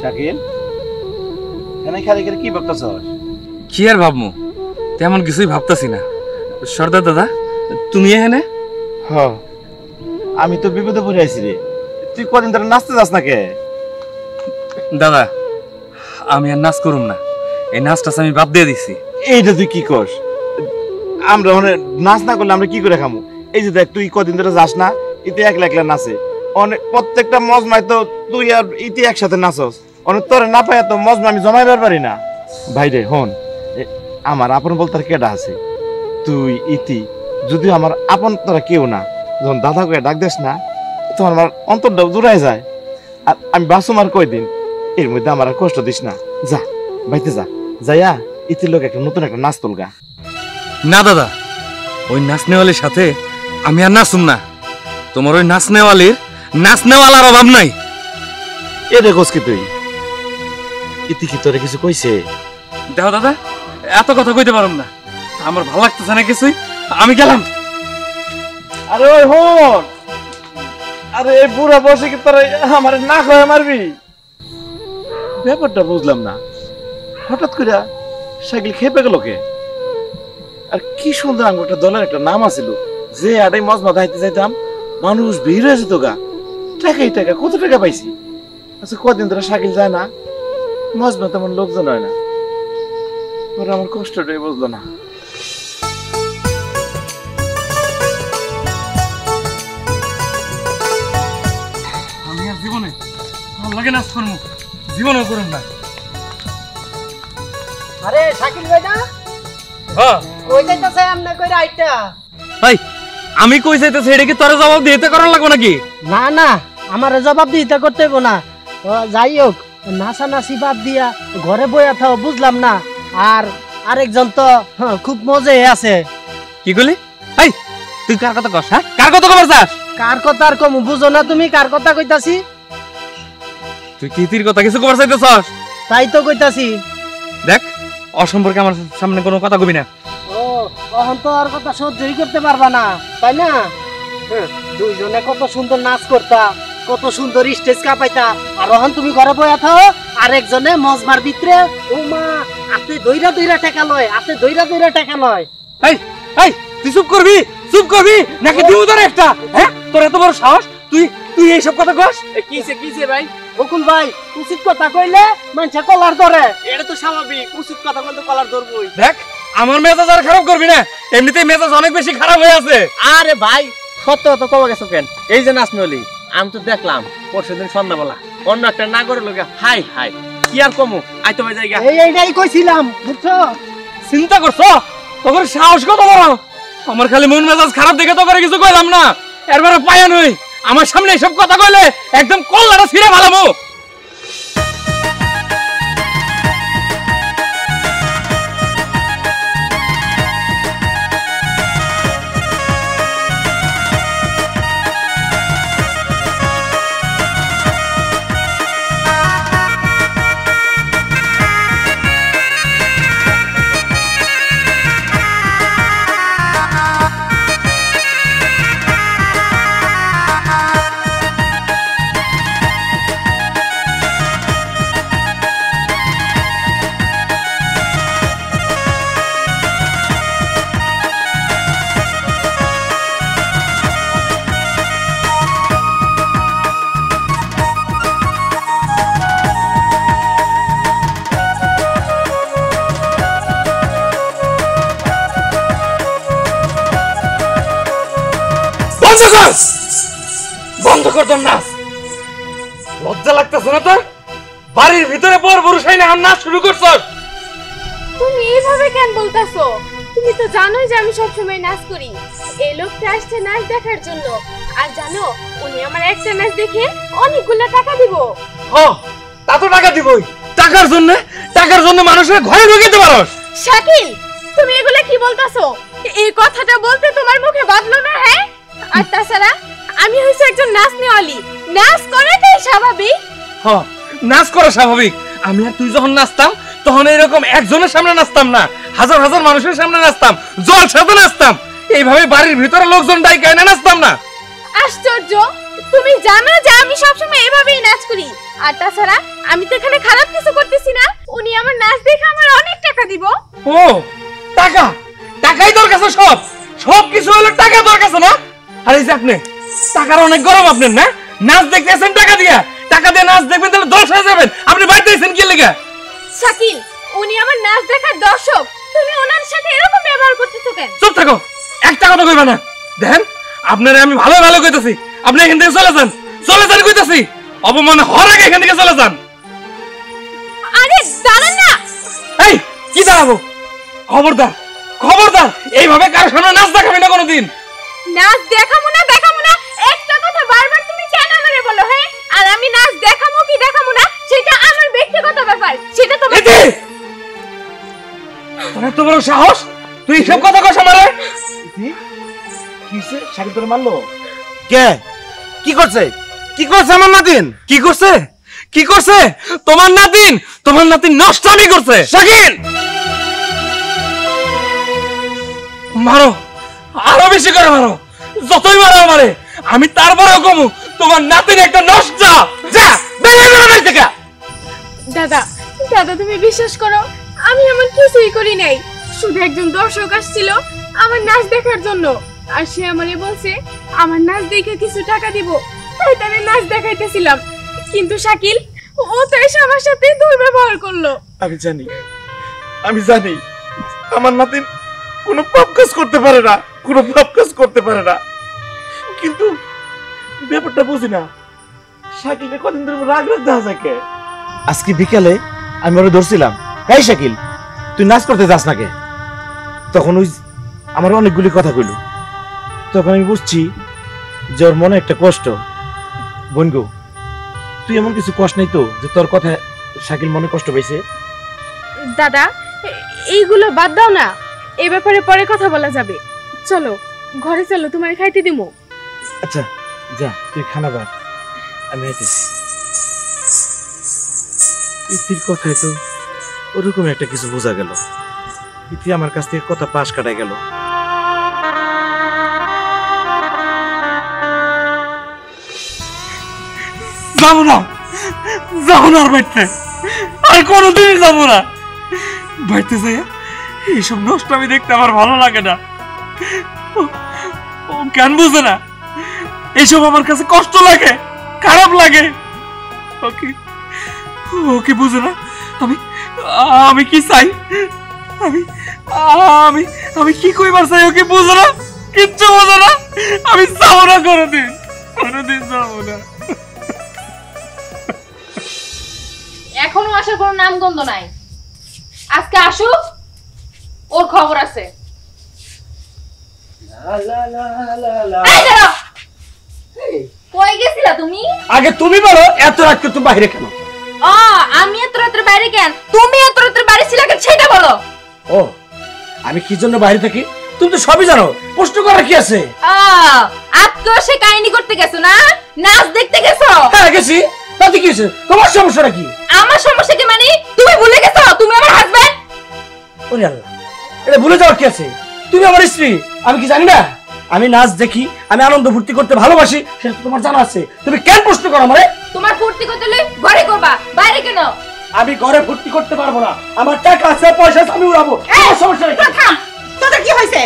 শাকিল এনে খালি করে কি ভাবতেছস? কি আর ভাবমু, তেমন কিছুই ভাবতাছি না। সর্দার দাদা, তুমি এখানে? হ, আমি তো বিপদে পড়ে আইছি রে। তুই কদিন ধরে নাচতে যাস না কে? দাদা, আমি আর নাচ করুম না। এই নাচটা আমি বাদ দিয়ে দিছি। এইটা তুই কি করস? আমরা মানে নাচ না করলে আমরা কি করে খামু? এই যে দেখ, তুই কদিন ধরে যাস না, ইতে একলা একলা নাচে। অনেক প্রত্যেকটা মজমায় তো তুই আর ইতি একসাথে নাচস। অনেক তোরে না পাই তো মজমা আমি জমাইবার পারি না। ভাই রে হন, আমার আপন বলতে আর কেডা আছে? তুই ইতি যদিও আমার আপন তোরা কেউ না, যখন দাদা করে ডাক দেস না তখন আমার অন্তরটা জুড়াই যায়। আর আমি বাসুম আর কয়দিন, এর মধ্যে আমার আর কষ্ট দিস না। যা বাইতে যা, যাইয়া ইতির লোক একটা নতুন একটা নাচ তুলগা। না দাদা, ওই নাচনেওয়ালির সাথে আমি আর নাচুম না। তোমার ওই নাচনেওয়ালার অভাব নাই। এ দেখোস কি তুই? ইতি কি তোরে কিছু কইছে? দেখো দাদা, এত কথা কইতে পারুম না, আমার ভালো লাগতেছে না কিছুই। আমি গেলাম। আরে ওই হন, আরে এই বুড়া বসে কি তোরা আমার না কয়ে মারবি? ব্যাপারটা বুঝলাম না, হঠাৎ করে সাইকেল খেপে গেল কে? আর কি সুন্দর একটা দলের একটা নাম আছিল, যে আটাই মজমা দাইতে যাইতাম, মানুষ ভিড় হয়েছে তো গা। টাকাই টাকা, কত টাকা পাইছি। আচ্ছা কদিন ধরে সাইকেল যায় না, মজমা তেমন লোকজন হয় না। ওরা আমার কষ্টটাই বুঝলো না। আমি আর জীবনে ভালো লাগে নাচ করবো, জীবনেও করুন না। আরে শাকিল ভাই না? হ্যাঁ, কই যাইতাছে আমনে কইরা আইটা? ভাই আমি কই যাইতেছি, এটা কি তোরে জবাব দিতে করার লাগবে নাকি? না না, আমারে জবাব দিতে করতে হইব না। যাই হোক, নাচা নাচি বাদ দিয়া ঘরে বইয়া থাও, বুঝলাম না। আর আরেকজন তো খুব মজে আছে। কি কইলি? এই তুই কার কথা কস? হ্যাঁ, কার কথা কবার চাস? কার কথা আর কম বুঝো না তুমি? কার কথা কইতাছি? তুই কিতির কথা কিছু কবার চাইতেছস? তাই তো কইতাছি। দেখ, অসম্পর্কে আমার সামনে কোনো কথা কবি না। ও, এখন তো আর কথা সহ্যই করতে পারবা না, তাই না? দুইজনে কত সুন্দর নাচ করতা, কত সুন্দর স্টেজ কাঁপাইতা, আর এখন তুমি ঘরে বইয়া থাও, আর একজনে মজমার ভিতরে ও মা আপনি দইরা দইরা টাকা লয়, আপনি দইরা দইরা টাকা লয়। এই এই তুই চুপ করবি নাকি দিউ তোর একটা? হ্যাঁ, তোর এত বড় সাহস, তুই এইসব কথা কস? কিসে ভাই? বকুল ভাই, উচিত কথা কইলে মানুষে কলার ধরে। এটা তো স্বাভাবিক, উচিত কথা বলতে কলার ধরবই। দেখ, আমার মেজাজ আর খারাপ করবি না, এমনিতেই মেজাজ অনেক বেশি খারাপ হয়ে আছে। আরে ভাই, সত্য তো কবে গেছো কেন? এই যে নাচনলি, আমি তো দেখলাম পরশুদিন সন্ধ্যাবেলা অন্য একটা নাগরের লোকে হাই হাই, কি আর কমু, আইতো ভাই জায়গা। এইটাই কইছিলাম, বুঝছো? চিন্তা করছো তোর সাহস কত বড়? আমার খালি মন মেজাজ খারাপ দেখে তো করে কিছু কইলাম না, এরবারে পায়া নই আমার সামনে এসব কথা কইলে একদম কল্লাটা ছিঁড়ে ফেলাবো। বন্ধ কর তোর নাচ। লজ্জা লাগতেছে না তোর? বাড়ির ভিতরে পর বরুসাই না নাচ শুরু করছস। তুমি এইভাবে কেন বলতাছো? তুমি তো জানোই যে আমি সবসময় নাচ করি। এই লোকটা আসছে নাচ দেখার জন্য, আর জানো উনি আমার একটা নাচ দেখে অনেকগুলো টাকা দিব। হ্যাঁ, তা তো টাকা দিবই। টাকার জন্য মানুষের ঘরে ঢুকে দিতে পারোস? শাকিল, তুমি এগুলা কি বলতাছো? এই কথাটা বলতে তোমার মুখে বাঁধলো না? হ্যাঁ, আর তাছাড়া আমি হইছি একজন নাচনেওয়ালি, নাচ করাটাই স্বাভাবিক। হ্যাঁ, নাচ করা স্বাভাবিক। আমি আর তুই যখন নাচতাম তখন এরকম একজনের সামনে নাচতাম না, হাজার হাজার মানুষের সামনে নাচতাম, জলসাতে নাচতাম। এইভাবে বাড়ির ভিতরে লোকজন ডাইকা না নাচতাম না। আশ্চর্য, তুমি জানো যে আমি সবসময় এভাবেই নাচ করি। আর তাছাড়া আমি তো এখানে খারাপ কিছু করতেছি না। উনি আমার নাচ দেখে আমার অনেক টাকা দিব। ও টাকা, টাকাই তোর কাছে সব, সব কিছু হলো টাকা তোর কাছে না? আর এই যে আপনি টাকার অনেক গরম আপনার না, নাচ দেখতেছেন টাকা দিয়া, টাকা দিয়ে নাচ দেখবেন তাহলে 10 হয়ে যাবেন, আপনি বাড়িতে আছেন কি লেগে? শাকিল, উনি আমার নাচ দেখার দর্শক, তুমি ওনার সাথে এরকম ব্যবহার করতেছো কেন? চুপ থাকো, একটা কথা কইবা না। দেখেন আপনারে আমি ভালো ভালো কইতাছি, আপনি এখান থেকে চলে যান, চলে যান কইতাছি। অপমান হওয়ার আগে এখান থেকে চলে যান। আরে দাঁড়ান না। এই কি দাঁড়াবো? খবরদার, খবরদার এইভাবে কারোর সামনে নাচ দেখাবি না কোনোদিন। নাচ দেখাবো না দেখাবো না একটা কথা বারবার তুমি কেন আমারে বলো? হ্যাঁ, আর আমি নাচ দেখাবো কি দেখাবো না সেটা আমার ব্যক্তিগত ব্যাপার, সেটা তোমার। এতে তোর এত বড় সাহস, তুই সব কথা কস আমারে? কিসে শাকিল তোরে মারলো? কে কি করছে? কি করছে আমার নাতিন? কি করছে? কি করছে? তোমার নাতিন, তোমার নাতিন নষ্টামি করছে। শাকিল মারো, আরো বেশি করে মারো, যতই মারো আমারে আমি তারপরেও কমু তোমার নাতিন একটা নষ্ট। যা বেরিয়ে যাও বাড়ি থেকে। দাদা, দাদা তুমি বিশ্বাস করো আমি এমন কিছুই করি নাই। শুধু একজন দর্শক আসছিল আমার নাচ দেখার জন্য, আর সে আমারে বলছে আমার নাচ দেখে কিছু টাকা দিব, তাই তারে নাচ দেখাইতেছিলাম। কিন্তু শাকিল ও তো এসে আমার সাথে দুর্ব্যবহার করলো। আমি জানি, আমি জানি আমার নাতিন কোনো পাপ কাজ করতে পারে না, কোনো পাপ কাজ করতে পারে না, কিন্তু ব্যাপারটা বুঝি না শাকিলের কদিন ধরে রাগ রাগ দেখা যায় কে? আজকে বিকালে আমি ওরে ধরছিলাম, এই শাকিল তুই নাচ করতে যাস না কে? তখন ওই আমার অনেকগুলি কথা কইল, তখন আমি বুঝছি যে ওর মনে একটা কষ্ট। বনগো তুই এমন কিছু কষ্ট নাই তো যে তোর কথা শাকিল মনে কষ্ট পাইছে? দাদা এইগুলো বাদ দাও না, এই ব্যাপারে পরে কথা বলা যাবে। চলো ঘরে চলো, তোমার খাইতে দিমু। আচ্ছা যা তুই খানা বাদ, আমি আইতেছি। ইতির কথায় তো ওরকম একটা কিছু বোঝা গেল, ইতি আমার কাছ থেকে কথা পাশ কাটাই গেল। যাবো না, যাবো না আর বাড়িতে, আর কোনোদিনই যাবো না বাড়িতে। যাই এইসব নষ্ট আমি দেখতে আমার ভালো লাগে না। ও কেন বুঝে না? এইসব আমার কাছে কষ্ট লাগে, খারাপ লাগে। ওকে ওকে বুঝে না আমি আমি কি চাই, আমি আমি আমি কি কইবার চাই ওকে বুঝে না, কিচ্ছু বোঝে না। আমি যাবো না, কোনোদিন কোনোদিন যাবো না। এখনো আসার কোনো নামগন্ধ নাই। আজকে আসুক, ওর খবর আছে। এই দাঁড়াও। কই গেছিলা তুমি? আগে তুমি বলো, এত রাত করে তুমি বাইরে কেন? আমি এত রাত্রে বাইরে কেন? তুমি এত রাত্রে বাইরে ছিলা কেন সেটা বলো। ও আমি কি জন্য বাইরে থাকি তুমি তো সবই জানো, প্রশ্ন করার কি আছে? আজকেও সে কাহিনী করতে গেছো না, নাচ দেখতে গেছো? হ্যাঁ গেছি, তাতে কি হয়েছে? তোমার সমস্যাটা কি? আমার সমস্যা কি মানে? তুমি ভুলে গেছো তুমি আমার হাজবেন্ড। ওরে আল্লাহ, এটা ভুলে যাওয়ার কি আছে? তুমি আমার স্ত্রী, আমি কি জানি না? আমি নাচ দেখি, আমি আনন্দ ফুর্তি করতে ভালোবাসি, সেটা তো তোমার জানা আছে। তুমি কেন প্রশ্ন করো আমারে? তোমার ফুর্তি করতে হলে ঘরে করবা, বাইরে কেন? আমি ঘরে ফুর্তি করতে পারবো না, আমার টাকা আছে, পয়সা আছে, আমি উড়াবো। আমার সমস্যা নেই। থাম, তোদের কি হয়েছে?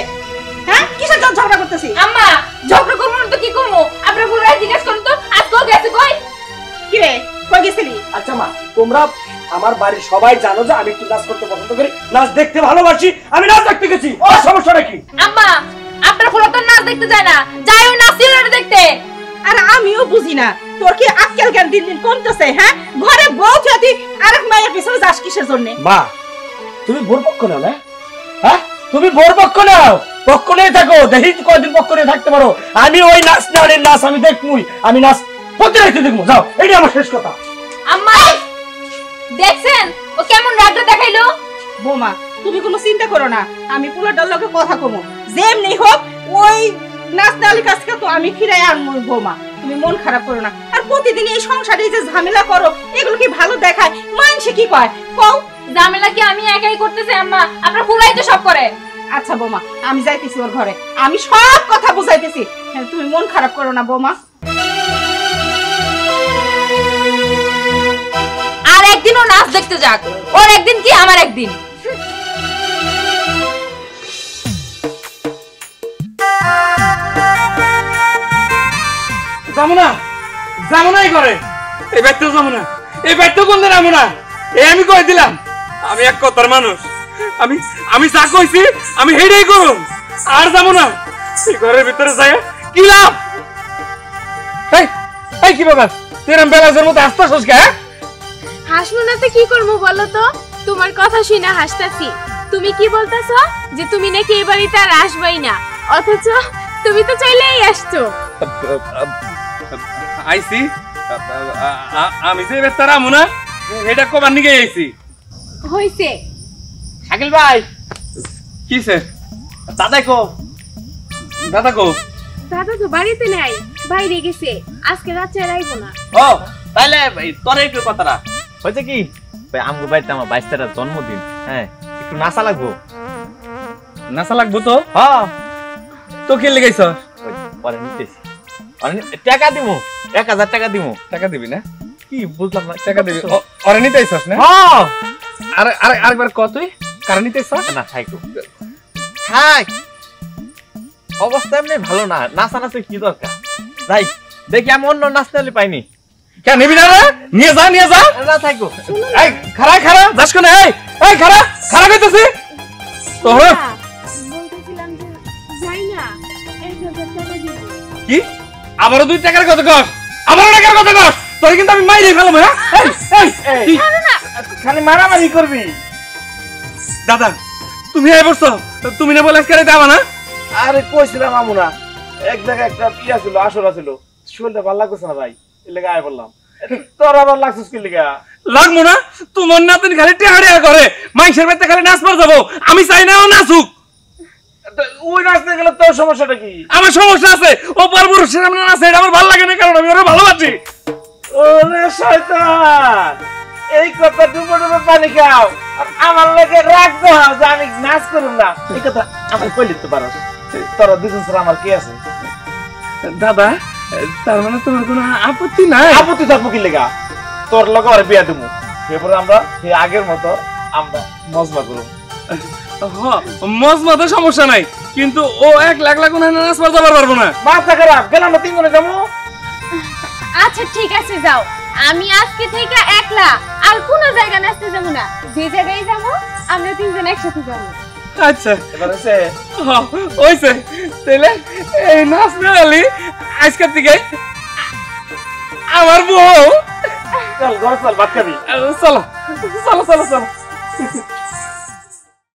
হ্যাঁ, কিসের জন্য ঝগড়া করতেছিস? আম্মা ঝগড়া করবো না তো কি করবো? আপনার পুরাই জিজ্ঞেস করুন তো আজকেও গেছে কই? কি রে, কই গেছিলি? আচ্ছা মা, তোমরা আমার বাড়ির সবাই জানো যে আমি একটু নাচ করতে পছন্দ করি, নাচ দেখতে ভালোবাসি, আমি নাচ দেখতে গেছি। ও সমস্যাটা কি? আম্মা আপনার ফুলা তো নাচ দেখতে যায় না, যায় ওই নাচিয়ে দেখতে। আর আমিও বুঝি না তোর কি আক্কেল জ্ঞান দিন দিন কমতেছে। হ্যাঁ, ঘরে বউ তুই আরেক মায়ের পিছনে যাস কিসের জন্য? মা তুমি বোর পক্ষ নাও না? হ্যাঁ তুমি বোর পক্ষ নাও, পক্ষ নিয়ে থাকো, দেখি কয়দিন পক্ষ নিয়ে থাকতে পারো। আমি ওই নাচ নারীর নাচ আমি দেখবই, আমি নাচ প্রতি রাইতে দেখবো। যাও, এইটা আমার শেষ কথা। আম্মা দেখছেন ও কেমন রাগটা দেখাইলো? বৌমা তুমি কোনো চিন্তা করো না, আমি পুলাটার লগে কথা কমো, যেমনি হোক ওই নাচ নালির কাছ থেকে তো আমি ফিরাই আনবো। বৌমা তুমি মন খারাপ করো না, আর প্রতিদিন এই সংসারে যে ঝামেলা করো এগুলো কি ভালো দেখায়? মানুষে কি কয় কও? ঝামেলা কি আমি একাই করতেছি আম্মা? আপনার ফুলাই তো সব করে। আচ্ছা বৌমা, আমি যাইতেছি ওর ঘরে, আমি সব কথা বুঝাইতেছি। হ্যাঁ, তুমি মন খারাপ করো না বৌমা। একদিন ও নাচ দেখতে যাক, ওর একদিন কি আমার একদিন। যাবো না, যাবো না এই ঘরে, এই বাড়িতেও যাবো না, এই বাড়িতেও কোনদিন যাবো না। এই আমি কই দিলাম, আমি এক কথার মানুষ, আমি যা কইছি আমি হেডেই করুন, আর যাবো না। এই ঘরের ভিতরে যাই কি লাভ? এই কি বাবা, তুই এরম বেলাজের মতো আসতেছিস কে? হাসবো না তো কি করবো বলো তো? তোমার কথা শুনে হাসতাছি। তুমি কি বলতেছো যে তুমি নাকি এই বাড়িতে আর আসবাই না, অথচ তুমি তো চাইলেই আসছো। আইছি, আমি যে বেতার আমু না এটা কবার নিকে আইছি। হইছে শাকিল ভাই, কিসে? দাদা কো? দাদা কো? দাদা তো বাড়িতে নাই, বাইরে গেছে, আজকে রাতে আর আইবো না। ও তাইলে তোর একটু কথাটা হয়েছে কি, আমগো বাড়িতে আমার 22টার জন্মদিন, হ্যাঁ একটু নাচা লাগবো। নাচা লাগবো তো? হ্যাঁ তো কে লেগেছ? পরে নিতেছি, টাকা দিমু, 1000 টাকা দিমু। টাকা দিবি না? কি বুঝলাম না, টাকা দিবি? ওরে নিতে আইছস না? হ্যাঁ আরেকবার কত তুই কারণ নিতে আইছস? না থাইকো থাক, অবস্থা এমনি ভালো না, নাচা নাচে কি দরকার। যাই দেখি আমি অন্য নাচতে হলে পাইনি। কে নিবি না রে? নিয়ে যা, নিয়ে যা। না থাইকো, এই খাড়া খাড়া যাস কোনে? এই খাড়া খাড়া কইতেছি তো। বলতেছিলাম যে যাই না, 1000 টাকা দিব। কি আবারও 2 টাকার কথা কস? আবারও টাকার কথা কস? তোর কিন্তু আমি মাইরে ফেলব। হ্যাঁ এই খালি মারামারি করবি? দাদা তুমি এই বসছো, তুমি না বলে আজকে দাও না? আরে কইছিলাম আমু না, এক জায়গায় একটা ইয়া ছিল, আসরা ছিল, শরীরটা ভালো লাগতেছে না ভাই, এর লেগে আয় বললাম। তোর আবার লাগছিস কি লেগে? লাগবো না, তোমার নাতিন খালি টেহাড়িয়া করে, মাইশের বাড়িতে খালি নাচ পার যাবো, আমি চাই না ও নাচুক। ওই নাচতে গেলে তোর সমস্যাটা কি? আমার সমস্যা আছে, ও পরপুরুষের সামনে নাচে, এটা আমার ভালো লাগে না, কারণ আমি ওরা ভালোবাসি। ওরে শয়তান, এই কথা ডুবে ডুবে পানি খাও, আর আমার লেগে রাগ দাও যে আমি নাচ করুম না, এই কথা আমার কইলে তো পারো। তোরা দুজন ছাড়া আমার কি আছে? দাদা তার মানে তোমার কোনো আপত্তি নাই? আপত্তি থাকবো কি লেগা? তোর লগে আর বিয়া দেবো, এরপরে আমরা সেই আগের মতো আমরা মজমা করুম। মজমাতে সমস্যা নাই, কিন্তু ও 1 লাখ লাখ নাচ পার যাবার পারবো না। মাথা খারাপ, গেলাম না 3 জনে যাবো। আচ্ছা ঠিক আছে যাও, আমি আজকে থেকে একলা আর কোনো জায়গা নাচতে যাবো না, যে জায়গায় যাবো আমরা 3 জন একসাথে যাবো। আচ্ছা এবার হচ্ছে ওইছে, তাহলে এই নাচ মেলালি আজকের থেকে আমার বউ। চল ঘর চল, ভাত খাবি। চলো চলো চলো চলো।